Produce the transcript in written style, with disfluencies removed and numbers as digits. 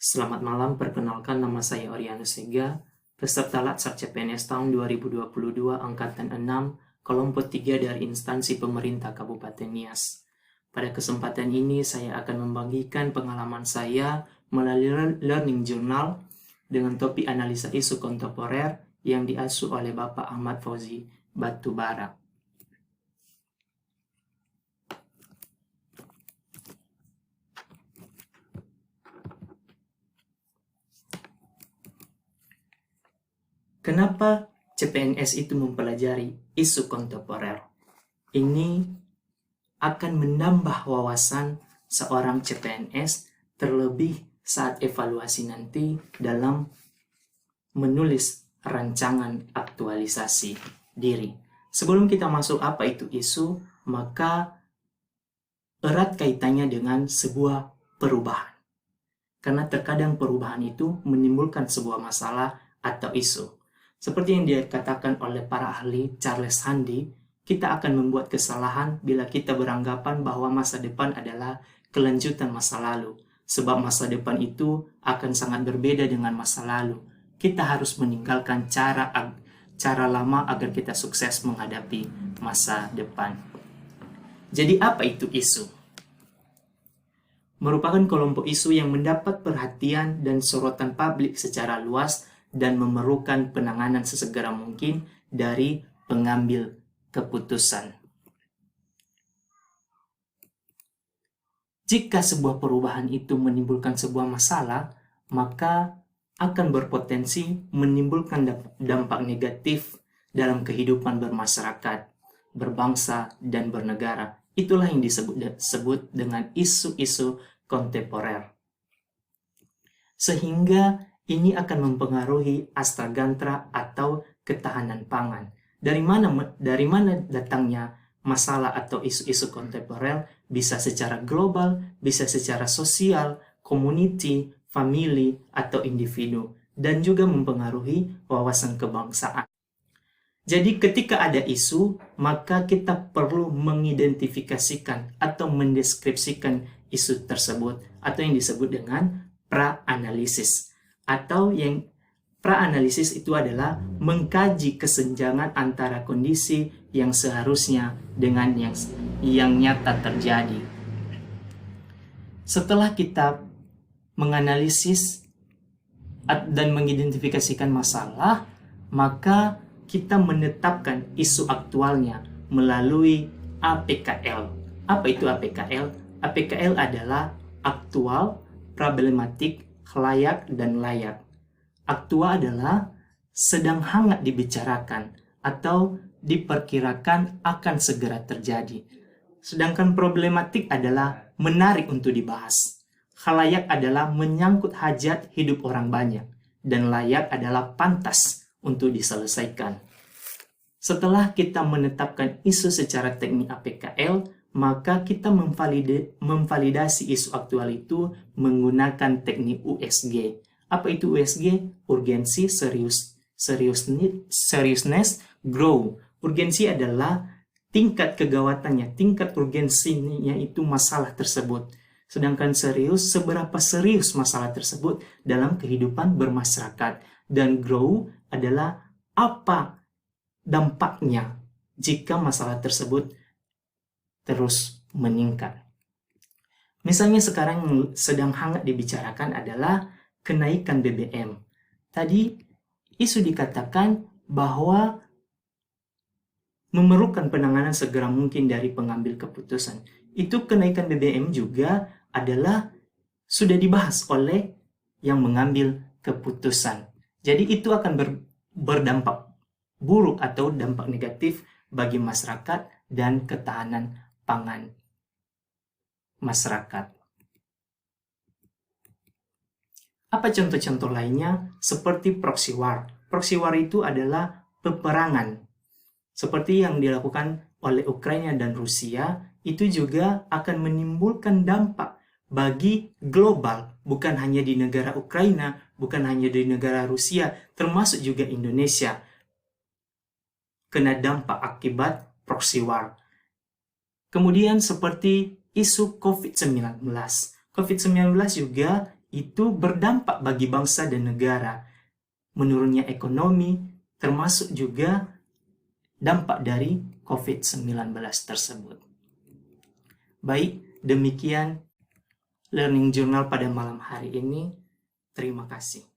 Selamat malam, perkenalkan nama saya Orianus Sega, peserta Latsar CPNS tahun 2022 Angkatan 6, kelompok 3 dari instansi pemerintah Kabupaten Nias. Pada kesempatan ini saya akan membagikan pengalaman saya melalui Learning Journal dengan topik analisa isu kontemporer yang diasuh oleh Bapak Ahmad Fauzi Batubara. Kenapa CPNS itu mempelajari isu kontemporer? Ini akan menambah wawasan seorang CPNS, terlebih saat evaluasi nanti dalam menulis rancangan aktualisasi diri. Sebelum kita masuk apa itu isu, maka erat kaitannya dengan sebuah perubahan. Karena terkadang perubahan itu menimbulkan sebuah masalah atau isu. Seperti yang dikatakan oleh para ahli Charles Handy, kita akan membuat kesalahan bila kita beranggapan bahwa masa depan adalah kelanjutan masa lalu. Sebab masa depan itu akan sangat berbeda dengan masa lalu. Kita harus meninggalkan cara lama agar kita sukses menghadapi masa depan. Jadi apa itu isu? Merupakan kelompok isu yang mendapat perhatian dan sorotan publik secara luas dan memerlukan penanganan sesegera mungkin dari pengambil keputusan. Jika sebuah perubahan itu menimbulkan sebuah masalah, maka akan berpotensi menimbulkan dampak negatif dalam kehidupan bermasyarakat, berbangsa, dan bernegara. Itulah yang disebut dengan isu-isu kontemporer. Sehingga ini akan mempengaruhi astagantra atau ketahanan pangan. Dari mana datangnya masalah atau isu-isu kontemporer? Bisa secara global, bisa secara sosial, community, family, atau individu. Dan juga mempengaruhi wawasan kebangsaan. Jadi ketika ada isu, maka kita perlu mengidentifikasikan atau mendeskripsikan isu tersebut atau yang disebut dengan pra-analisis. Atau yang pra-analisis itu adalah mengkaji kesenjangan antara kondisi yang seharusnya dengan yang nyata terjadi. Setelah kita menganalisis dan mengidentifikasikan masalah, maka kita menetapkan isu aktualnya melalui APKL. Apa itu APKL? APKL adalah aktual, problematik, layak, dan layak. Aktual adalah sedang hangat dibicarakan atau diperkirakan akan segera terjadi. Sedangkan problematik adalah menarik untuk dibahas. Khalayak adalah menyangkut hajat hidup orang banyak. Dan layak adalah pantas untuk diselesaikan. Setelah kita menetapkan isu secara teknik APKL, maka kita memvalidasi isu aktual itu menggunakan teknik USG. Apa itu USG? Urgensi, seriousness, grow. Urgensi adalah tingkat kegawatannya, tingkat urgensinya itu masalah tersebut. Sedangkan serius, seberapa serius masalah tersebut dalam kehidupan bermasyarakat. Dan grow adalah apa dampaknya jika masalah tersebut terus meningkat. Misalnya sekarang yang sedang hangat dibicarakan adalah kenaikan BBM. Tadi isu dikatakan bahwa memerlukan penanganan segera mungkin dari pengambil keputusan. Itu kenaikan BBM juga adalah sudah dibahas oleh yang mengambil keputusan. Jadi itu akan berdampak buruk atau dampak negatif bagi masyarakat dan ketahanan pangan masyarakat. Apa contoh-contoh lainnya? Seperti proxy war. Proxy war itu adalah peperangan. Seperti yang dilakukan oleh Ukraina dan Rusia, itu juga akan menimbulkan dampak bagi global, bukan hanya di negara Ukraina, bukan hanya di negara Rusia, termasuk juga Indonesia kena dampak akibat proxy war. Kemudian seperti isu COVID-19. COVID-19 juga itu berdampak bagi bangsa dan negara. Menurunnya ekonomi, termasuk juga dampak dari COVID-19 tersebut. Baik, demikian Learning Journal pada malam hari ini. Terima kasih.